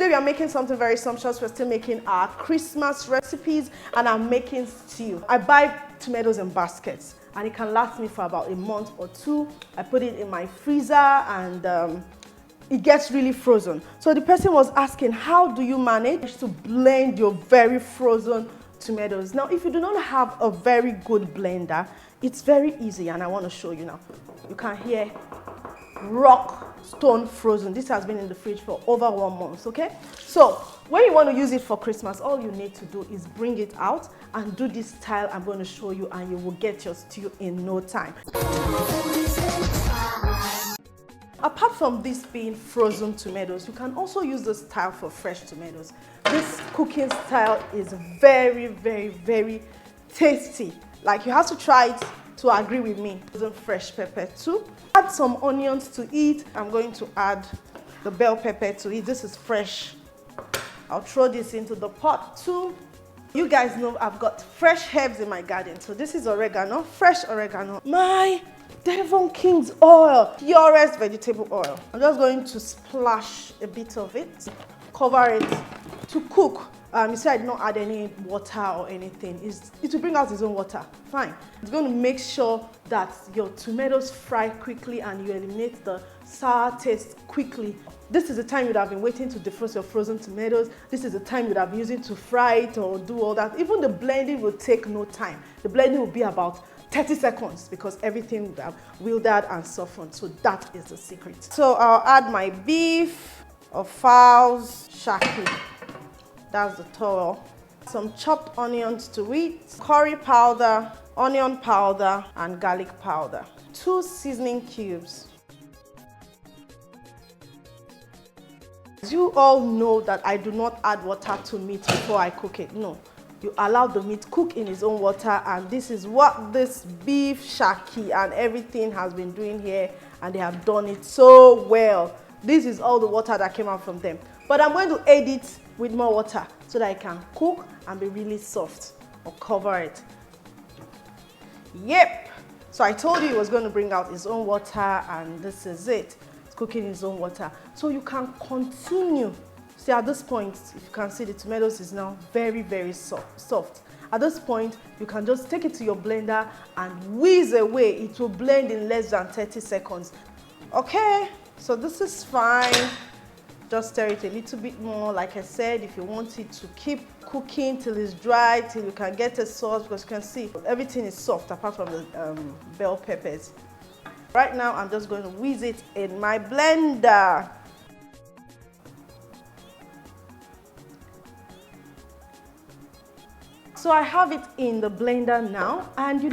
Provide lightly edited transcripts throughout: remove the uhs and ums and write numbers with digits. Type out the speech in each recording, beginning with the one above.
today we are making something very sumptuous. We're still making our Christmas recipes, and I'm making stew. I buy tomatoes in baskets, and it can last me for about a month or two. I put it in my freezer, and it gets really frozen. So the person was asking, how do you manage to blend your very frozen tomatoes? Now, if you do not have a very good blender, it's very easy, and I want to show you now. You can hear rock stone frozen. This has been in the fridge for over 1 month, okay? So when you want to use it for Christmas, all you need to do is bring it out and do this style I'm going to show you, and you will get your stew in no time. Apart from this being frozen tomatoes, you can also use this style for fresh tomatoes. This cooking style is very, very, very tasty. Like, you have to try it to agree with me. Using fresh pepper too. Add some onions to it. I'm going to add the bell pepper to it. This is fresh. I'll throw this into the pot too. You guys know I've got fresh herbs in my garden. So this is oregano, fresh oregano. My Devon King's oil, purest vegetable oil. I'm just going to splash a bit of it, cover it to cook. You see I did not add any water or anything. It will bring out its own water, fine. It's going to make sure that your tomatoes fry quickly and you eliminate the sour taste quickly. This is the time you'd have been waiting to defrost your frozen tomatoes. This is the time you'd have been using to fry it or do all that. Even the blending will take no time. The blending will be about 30 seconds because everything would have wilted and softened. So that is the secret. So I'll add my beef or fowls shaki. That's the towel. Some chopped onions to it, curry powder, onion powder, and garlic powder. 2 seasoning cubes. You all know that I do not add water to meat before I cook it. No. You allow the meat cook in its own water, and this is what this beef shaki and everything has been doing here, and they have done it so well. This is all the water that came out from them. But I'm going to add it with more water so that it can cook and be really soft, or cover it. Yep. So I told you it was going to bring out its own water, and this is it. It's cooking its own water. So you can continue. See, at this point, if you can see, the tomatoes is now very, very soft. At this point, you can just take it to your blender and whiz away. It will blend in less than 30 seconds. Okay, so this is fine. Just stir it a little bit more. Like I said, if you want it to keep cooking till it's dry, till you can get a sauce, because you can see everything is soft apart from the bell peppers. Right now, I'm just going to whiz it in my blender. So I have it in the blender now, and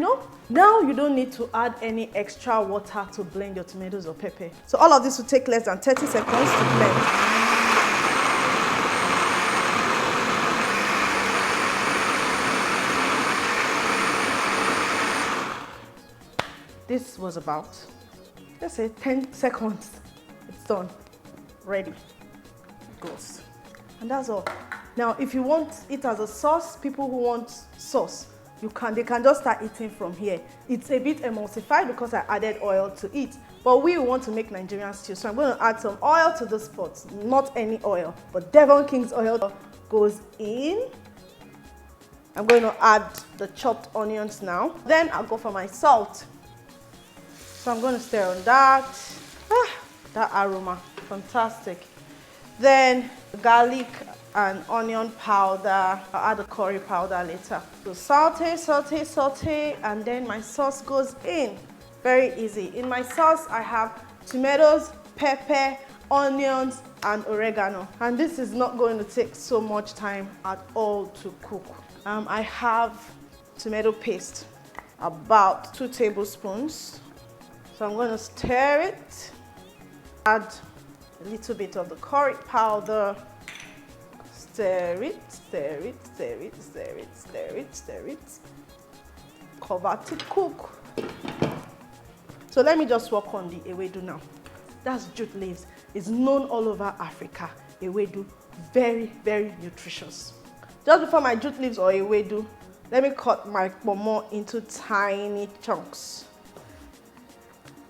now you don't need to add any extra water to blend your tomatoes or pepper. So all of this will take less than 30 seconds to blend. This was about, let's say, 10 seconds. It's done. Ready. Goes. And that's all. Now, if you want it as a sauce, people who want sauce, they can just start eating from here. It's a bit emulsified because I added oil to it. But we want to make Nigerian stew, so I'm going to add some oil to this pot. Not any oil, but Devon King's oil goes in. I'm going to add the chopped onions now. Then I'll go for my salt. So I'm going to stir on that. That aroma, fantastic. Then garlic and onion powder. I'll add the curry powder later. So saute, saute, saute, and then my sauce goes in. Very easy. In my sauce, I have tomatoes, pepper, onions, and oregano. And this is not going to take so much time at all to cook. I have tomato paste, about 2 tablespoons. So I'm going to stir it. Add a little bit of the curry powder. Stir it, stir it, stir it, stir it, stir it, stir it. Cover to cook. So let me just work on the ewedu now. That's jute leaves. It's known all over Africa. Ewedu, very, very nutritious. Just before my jute leaves or ewedu, let me cut my pomo into tiny chunks.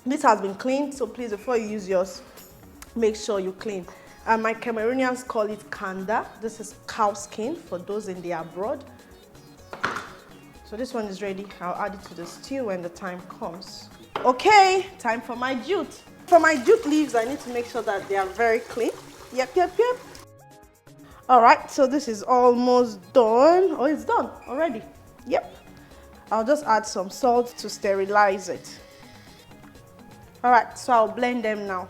This has been cleaned, so please, before you use yours, make sure you clean. And my Cameroonians call it kanda. This is cow skin for those in the abroad. So this one is ready. I'll add it to the stew when the time comes. Okay, time for my jute. For my jute leaves, I need to make sure that they are very clean. Yep. All right, so this is almost done. Oh, it's done already. Yep. I'll just add some salt to sterilize it. All right, so I'll blend them now.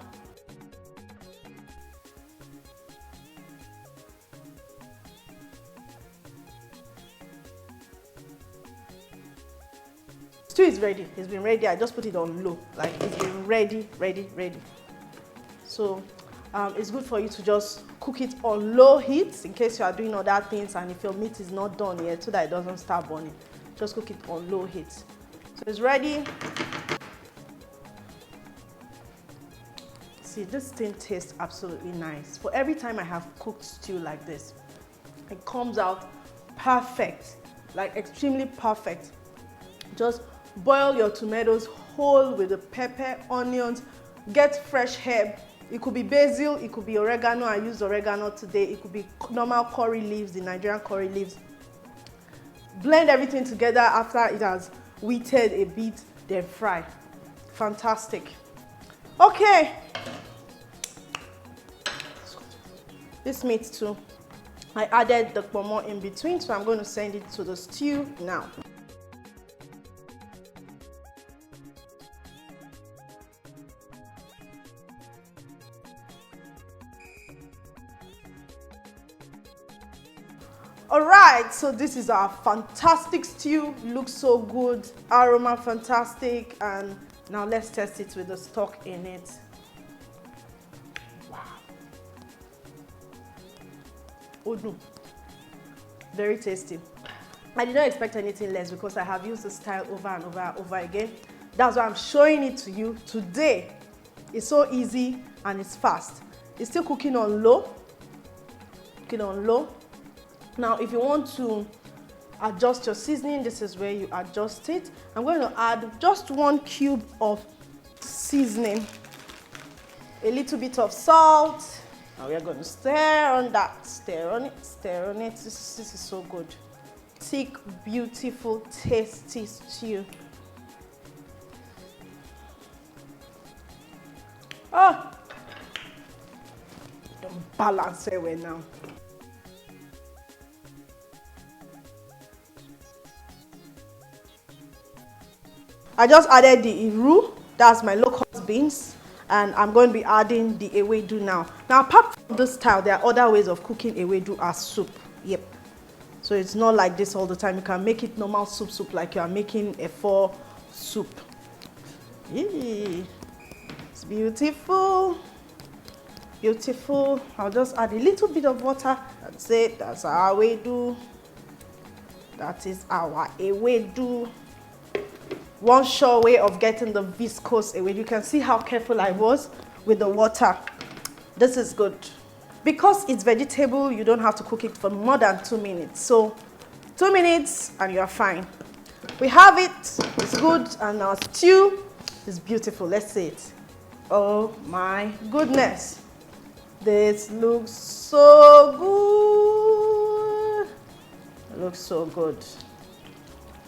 Stew is ready. It's been ready. I just put it on low. Like it's been ready. So it's good for you to just cook it on low heat in case you are doing other things and if your meat is not done yet so that it doesn't start burning. Just cook it on low heat. So it's ready. See, this thing tastes absolutely nice. For every time I have cooked stew like this, it comes out perfect, like extremely perfect. Just boil your tomatoes whole with the pepper, onions, get fresh herb. It could be basil, it could be oregano. I used oregano today. It could be normal curry leaves, the Nigerian curry leaves. Blend everything together after it has wheated a bit, then fry. Fantastic. Okay. This meat too. I added the pomo in between, so I'm going to send it to the stew now. All right, so this is our fantastic stew. Looks so good, aroma fantastic, and now let's test it with the stock in it. Wow. Oh no, very tasty. I did not expect anything less because I have used the style over and over again. That's why I'm showing it to you today. It's so easy and it's fast. It's still cooking on low. Now, if you want to adjust your seasoning, this is where you adjust it. I'm going to add just 1 cube of seasoning, a little bit of salt. Now we are going to stir on that, stir on it. This is so good. Thick, beautiful, tasty stew. Oh, don't balance it well now. I just added the iru, that's my locust beans, and I'm going to be adding the ewedu now. Now, apart from this style, there are other ways of cooking ewedu as soup. Yep. So it's not like this all the time. You can make it normal soup like you are making a efo soup. Yee. It's beautiful. Beautiful. I'll just add a little bit of water. That's it. That's our ewedu. That is our ewedu. One sure way of getting the viscose away. You can see how careful I was with the water. This is good. Because it's vegetable, you don't have to cook it for more than 2 minutes. So 2 minutes and you're fine. We have it. It's good. And our stew is beautiful. Let's see it. Oh my goodness. This looks so good. It looks so good.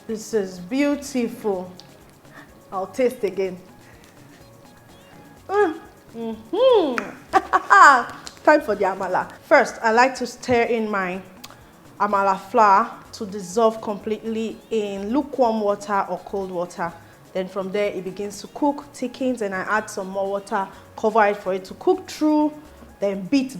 This is beautiful. I'll taste again. Time for the amala. First, I like to stir in my amala flour to dissolve completely in lukewarm water or cold water. Then from there, it begins to cook, thickens, and I add some more water, cover it for it to cook through. Then beat.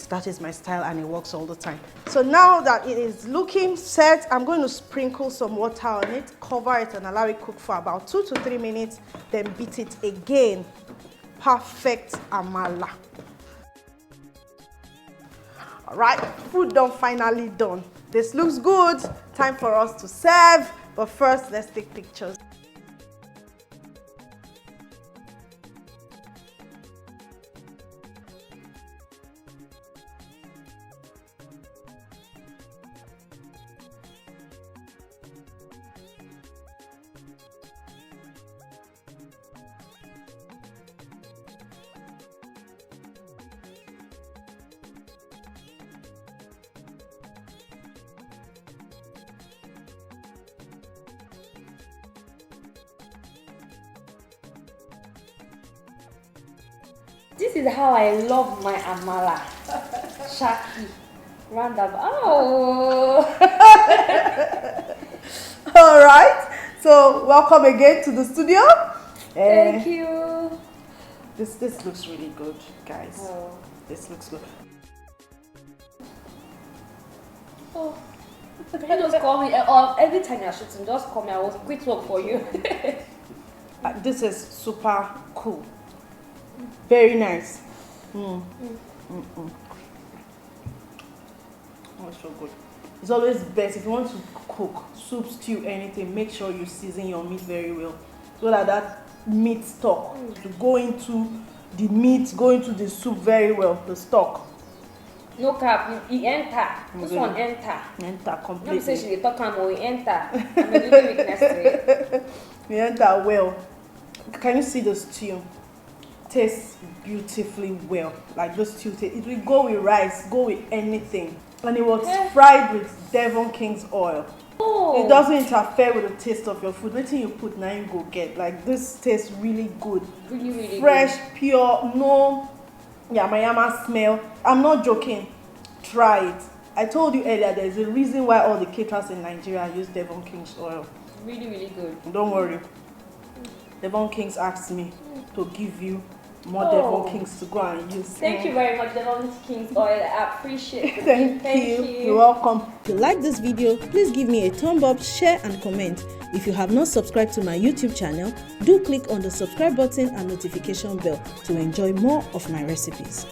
That is my style and it works all the time. So now that it is looking set, I'm going to sprinkle some water on it, cover it and allow it cook for about 2 to 3 minutes, then beat it again. Perfect amala. All right, food done, finally done. This looks good. Time for us to serve. But first, let's take pictures. This is how I love my amala. Shaki. Roundabout. Oh. All right. So welcome again to the studio. Thank you. This looks really good, guys. Oh. This looks good. Oh. Can you just call me? Every time you're shooting, just call me. I will quit work for you. This is super cool. Very nice. Oh, it's so good. It's always best if you want to cook soup, stew, anything. Make sure you season your meat very well, so that meat stock to go into the meat, go into the soup very well. The stock. No cap, he enter. This one enter. Enter completely. Let me say she talk about he enter. I'm a little weakness to it. We enter well. Can you see the stew? Tastes beautifully well. Like the stew, it will go with rice, go with anything. And it was fried with Devon King's oil. Oh. It doesn't interfere with the taste of your food. Anything you put now, you go get. Like this tastes really good. Really, really fresh, good. pure, no yama smell. I'm not joking. Try it. I told you earlier, there's a reason why all the caterers in Nigeria use Devon King's oil. Really, really good. Don't worry. Devon King's asked me to give you more Devon Kings to go and use. Thank you very much, Devon King's oil. I appreciate it. Thank you. You're welcome. If you like this video, please give me a thumb up, share and comment. If you have not subscribed to my YouTube channel, do click on the subscribe button and notification bell to enjoy more of my recipes.